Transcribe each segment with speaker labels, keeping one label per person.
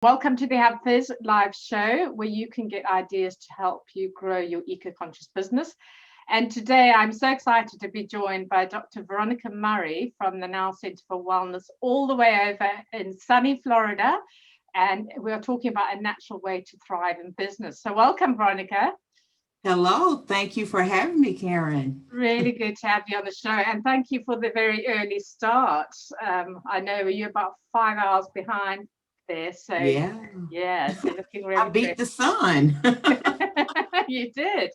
Speaker 1: Welcome to the Have Fizz live show, where you can get ideas to help you grow your eco-conscious business. And today I'm so excited to be joined by Dr. Veronica Murray from the Now Center for Wellness, all the way over in sunny Florida. And we're talking about a natural way to thrive in business. So welcome, Veronica.
Speaker 2: Hello, thank you for having me, Karen.
Speaker 1: Really good to have you on the show. And thank you for the very early start. I know you're about 5 hours behind there. So
Speaker 2: Yeah,
Speaker 1: yeah, so looking
Speaker 2: I
Speaker 1: really
Speaker 2: beat
Speaker 1: fresh.
Speaker 2: the sun.
Speaker 1: You did.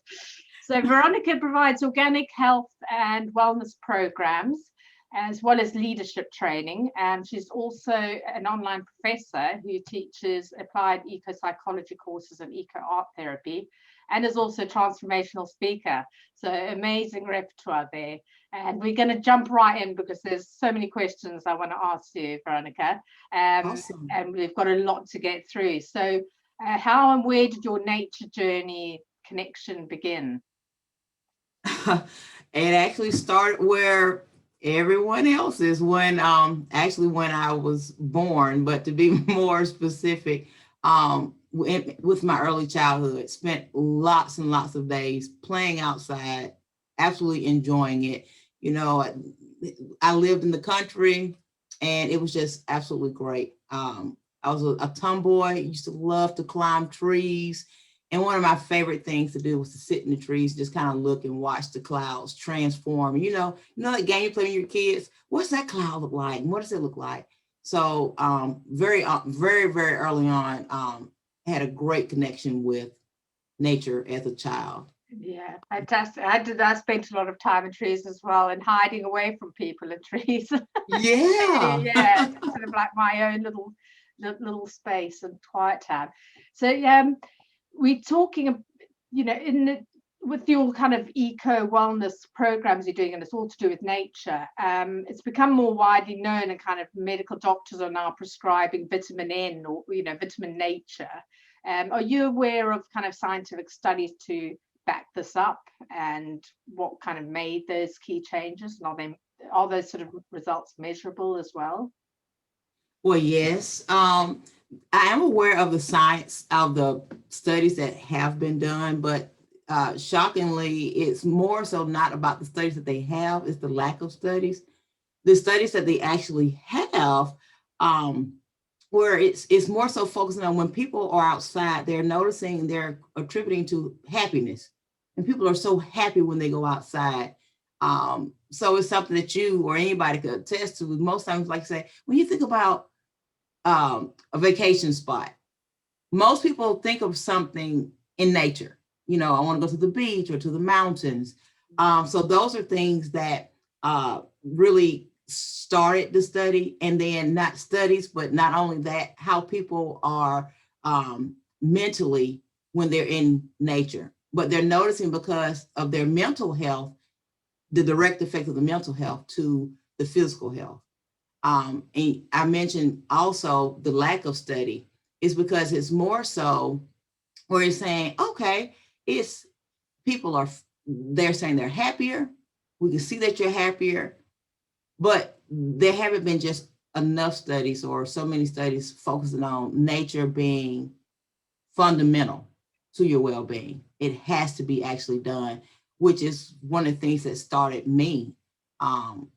Speaker 1: So Veronica provides organic health and wellness programs as well as leadership training. And she's also an online professor who teaches applied ecopsychology courses and eco art therapy, and is also a transformational speaker. So amazing repertoire there. And we're going to jump right in because there's so many questions I want to ask you, Veronica.
Speaker 2: Awesome.
Speaker 1: And we've got a lot to get through. So how and where did your nature journey connection begin?
Speaker 2: It actually started where everyone else is when I was born, but to be more specific, with my early childhood, spent lots and lots of days playing outside, absolutely enjoying it. You know, I lived in the country and it was just absolutely great. I was a tomboy, used to love to climb trees. And one of my favorite things to do was to sit in the trees, just kind of look and watch the clouds transform. You know that game you play with your kids. What's that cloud look like? And what does it look like? So very early on, had a great connection with nature as a child.
Speaker 1: Yeah, fantastic. I spent a lot of time in trees as well and hiding away from people in trees.
Speaker 2: Yeah.
Speaker 1: Yeah, it's sort of like my own little space and quiet time. So we're talking, in with your kind of eco wellness programs you're doing, and it's all to do with nature. It's become more widely known, and kind of medical doctors are now prescribing vitamin N, or vitamin nature. Are you aware of kind of scientific studies to back this up, and what kind of made those key changes? And are those sort of results measurable as well?
Speaker 2: Well, yes. I am aware of the science of the studies that have been done, but shockingly, it's more so not about the studies that they have, it's the lack of studies. The studies that they actually have, um, where it's more so focusing on when people are outside, they're noticing, they're attributing to happiness. And people are so happy when they go outside. So it's something that you or anybody could attest to. Most times, like I say, when you think about a vacation spot, most people think of something in nature. You know, I want to go to the beach or to the mountains. So those are things that really started the study, and then not studies, but not only that, how people are mentally when they're in nature. But they're noticing because of their mental health, the direct effect of the mental health to the physical health. And I mentioned also the lack of study is because it's more so where it's saying, okay, it's people are, they're saying they're happier. We can see that you're happier, but there haven't been just enough studies or so many studies focusing on nature being fundamental to your well-being. It has to be actually done, which is one of the things that started me um,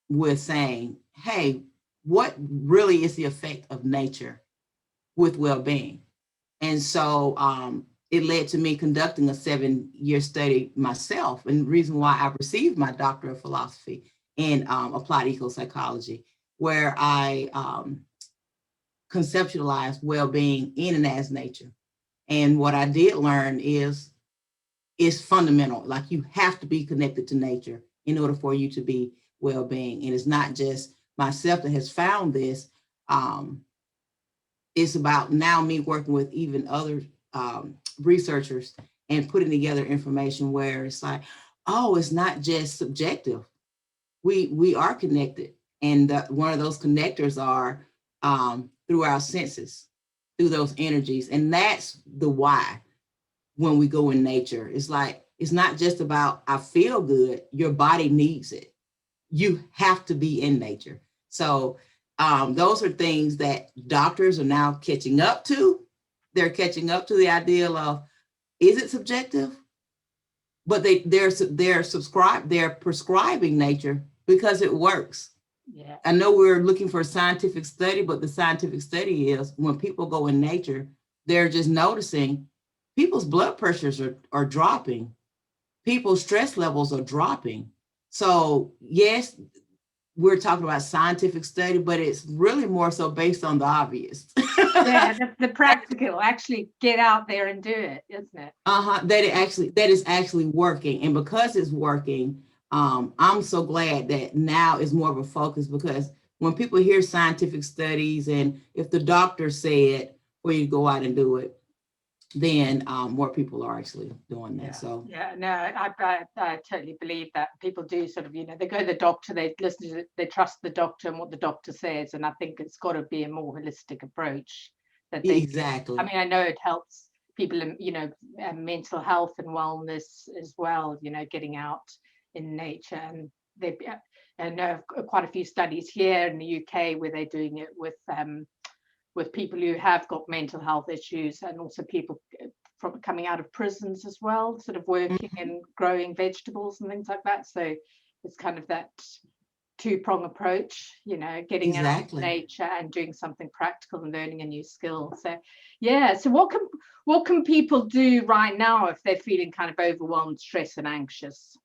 Speaker 2: with saying, hey, what really is the effect of nature with well-being? And so it led to me conducting a 7-year study myself. And the reason why I received my doctorate of philosophy in applied ecopsychology, where I conceptualized well-being in and as nature. And what I did learn is it's fundamental. Like you have to be connected to nature in order for you to be well-being. And it's not just myself that has found this. It's about now me working with even other researchers and putting together information where it's like, oh, it's not just subjective. We are connected, and one of those connectors are through our senses, through those energies, and that's the why. When we go in nature, it's like it's not just about I feel good. Your body needs it. You have to be in nature. So Those are things that doctors are now catching up to. They're catching up to the idea of, is it subjective? But they're prescribing nature because it works.
Speaker 1: Yeah.
Speaker 2: I know we're looking for a scientific study, but the scientific study is when people go in nature, they're just noticing people's blood pressures are dropping, people's stress levels are dropping. So yes, we're talking about scientific study, but it's really more so based on the obvious.
Speaker 1: Yeah, the practical, actually get out there and do it, isn't it?
Speaker 2: That is actually working. And because it's working, I'm so glad that now is more of a focus, because when people hear scientific studies and if the doctor said for you to go out and do it, then more people are actually doing that.
Speaker 1: Yeah.
Speaker 2: So
Speaker 1: yeah, no, I totally believe that people do sort of, they go to the doctor, they listen to, they trust the doctor and what the doctor says, and I think it's got to be a more holistic approach that they.
Speaker 2: exactly.
Speaker 1: I mean, I know it helps people in, mental health and wellness as well. Getting out in nature, and they. I know quite a few studies here in the UK where they're doing it with people who have got mental health issues, and also people from coming out of prisons as well, sort of working and growing vegetables and things like that. So it's kind of that two-prong approach, getting out
Speaker 2: Exactly.
Speaker 1: in nature and doing something practical and learning a new skill. So yeah, so what can people do right now if they're feeling kind of overwhelmed, stressed and anxious?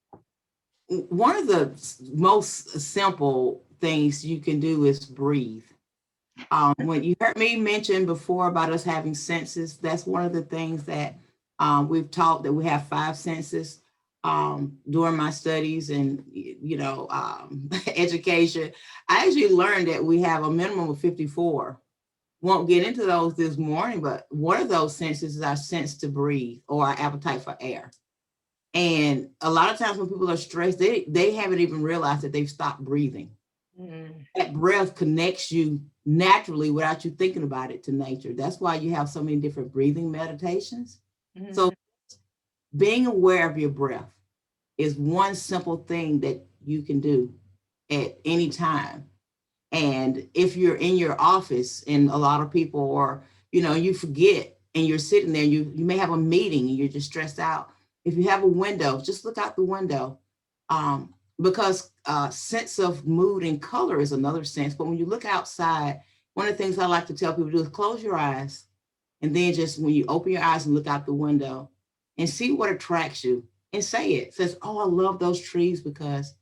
Speaker 2: One of the most simple things you can do is breathe. When you heard me mention before about us having senses, that's one of the things that we've taught, that we have 5 senses. During my studies and education, I actually learned that we have a minimum of 54. Won't get into those this morning, but one of those senses is our sense to breathe, or our appetite for air. And a lot of times when people are stressed, they haven't even realized that they've stopped breathing. That breath connects you naturally without you thinking about it to nature. That's why you have so many different breathing meditations. So being aware of your breath is one simple thing that you can do at any time. And if you're in your office and a lot of people, or you forget and you're sitting there, you may have a meeting and you're just stressed out. If you have a window, just look out the window. Because sense of mood and color is another sense. But when you look outside, one of the things I like to tell people to do is close your eyes. And then just when you open your eyes and look out the window and see what attracts you, and say it. Says, oh, I love those trees because,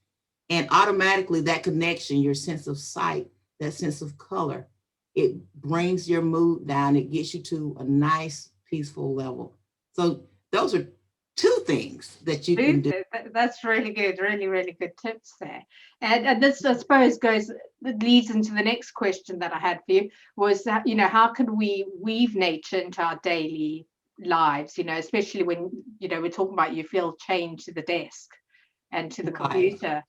Speaker 2: and automatically that connection, your sense of sight, that sense of color, it brings your mood down. It gets you to a nice, peaceful level. So those are 2 things that you can do.
Speaker 1: That's really good, really, really good tips there. And this, I suppose, leads into the next question that I had for you, was that, how can we weave nature into our daily lives, especially when, we're talking about you feel chained to the desk and to the computer.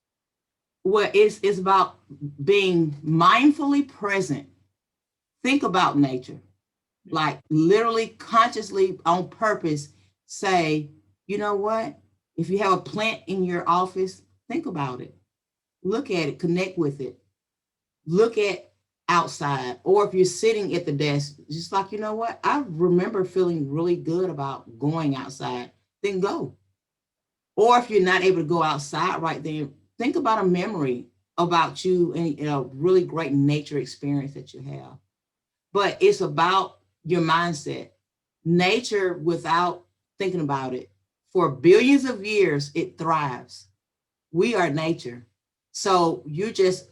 Speaker 2: Well, it's about being mindfully present. Think about nature, like literally consciously on purpose say, you know what? If you have a plant in your office, think about it. Look at it, connect with it. Look at outside. Or if you're sitting at the desk, just like, you know what? I remember feeling really good about going outside, then go. Or if you're not able to go outside right then, think about a memory about you and a really great nature experience that you have. But it's about your mindset. Nature, without thinking about it, for billions of years, it thrives. We are nature. So you just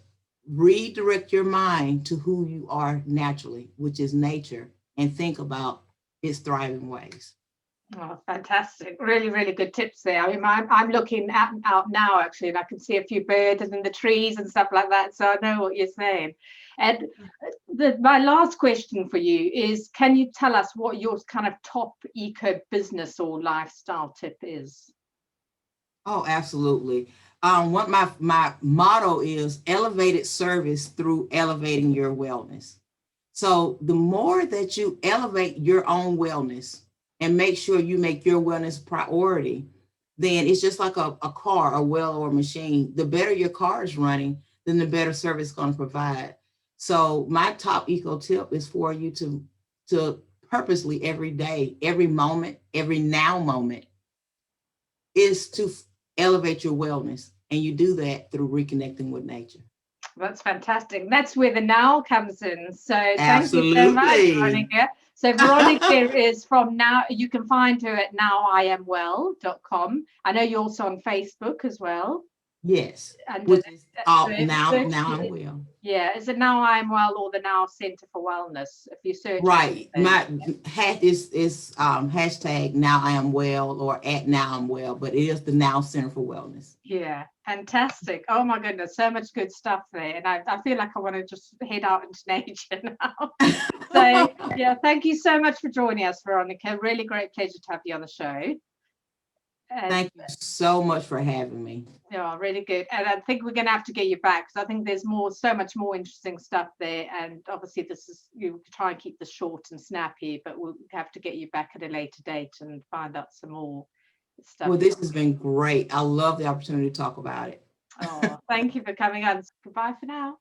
Speaker 2: redirect your mind to who you are naturally, which is nature, and think about its thriving ways.
Speaker 1: Oh, fantastic. Really, really good tips there. I mean, I'm looking out now, actually, and I can see a few birds in the trees and stuff like that. So I know what you're saying. And my last question for you is, can you tell us what your kind of top eco business or lifestyle tip is?
Speaker 2: Oh, absolutely. What my motto is: elevated service through elevating your wellness. So the more that you elevate your own wellness and make sure you make your wellness priority, then it's just like a car, a well or a machine. The better your car is running, then the better service it's going to provide. So my top eco tip is for you to purposely every day, every moment, every now moment is to elevate your wellness. And you do that through reconnecting with nature.
Speaker 1: That's fantastic. That's where the now comes in. So thank you so much,
Speaker 2: Absolutely.
Speaker 1: Veronica. So Veronica is from now, you can find her at nowiamwell.com. I know you're also on Facebook as well.
Speaker 2: Yes.
Speaker 1: And
Speaker 2: Which is
Speaker 1: so
Speaker 2: now
Speaker 1: search
Speaker 2: I'm
Speaker 1: it.
Speaker 2: well.
Speaker 1: Yeah, is it Now I Am Well or the Now Center for Wellness? If you search
Speaker 2: Right.
Speaker 1: it,
Speaker 2: My hat is hashtag now I am well or at now I'm well, but it is the Now Center for Wellness.
Speaker 1: yeah, fantastic. Oh my goodness, so much good stuff there. And I feel like I want to just head out into nature now. So yeah, thank you so much for joining us, Veronica. Really great pleasure to have you on the show. And
Speaker 2: Thank you so much for having me.
Speaker 1: yeah, really good. And I think we're going to have to get you back because I think there's so much more interesting stuff there. And obviously, you try and keep this short and snappy, but we'll have to get you back at a later date and find out some more stuff.
Speaker 2: Well, this has been great. I love the opportunity to talk about it.
Speaker 1: Oh, thank you for coming on. Goodbye for now.